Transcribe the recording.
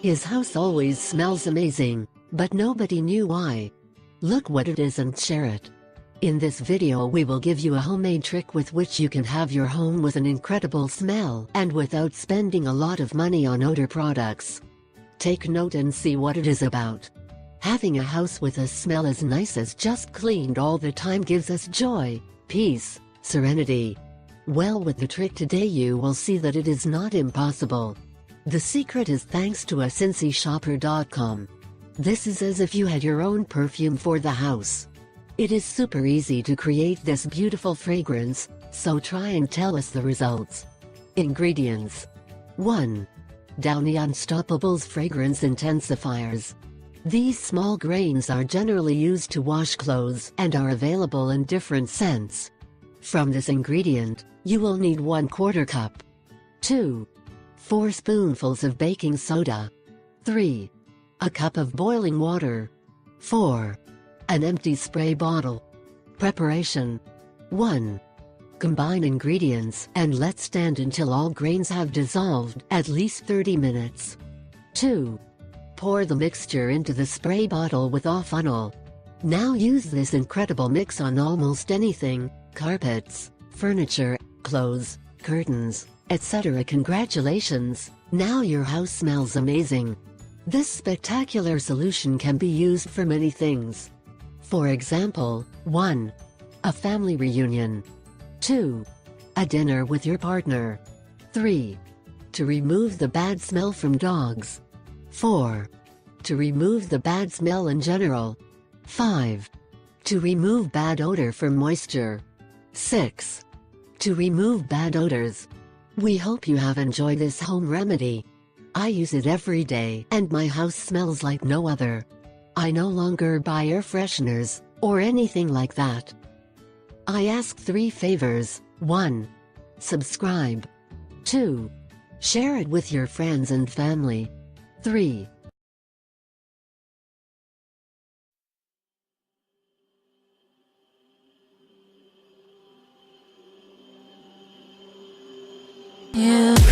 His house always smells amazing, but nobody knew why. Look what it is and share it. In this video we will give you a homemade trick with which you can have your home with an incredible smell and without spending a lot of money on odor products. Take note and see what it is about. Having a house with a smell as nice as just cleaned all the time gives us joy, peace, serenity. Well, with the trick today you will see that it is not impossible. The secret is thanks to EYESIGHT.com. This is as if you had your own perfume for the house. It is super easy to create this beautiful fragrance, so try and tell us the results. Ingredients: 1. Downy Unstoppables Fragrance Intensifiers. These small grains are generally used to wash clothes and are available in different scents. From this ingredient, you will need 1/4 cup. 2. 4 spoonfuls of baking soda. 3. A cup of boiling water. 4. An empty spray bottle. Preparation: 1. Combine ingredients and let stand until all grains have dissolved, at least 30 minutes. 2. Pour the mixture into the spray bottle with a funnel. Now use this incredible mix on almost anything: carpets, furniture, clothes, curtains, etc. Congratulations! Now your house smells amazing. This spectacular solution can be used for many things. For example, 1. A family reunion. 2. A dinner with your partner. 3. To remove the bad smell from dogs. 4. To remove the bad smell in general. 5. To remove bad odor from moisture. 6. To remove bad odors. We hope you have enjoyed this home remedy. I use it every day and my house smells like no other. I no longer buy air fresheners or anything like that. I ask 3 favors: 1. Subscribe. 2. Share it with your friends and family. 3. Yeah.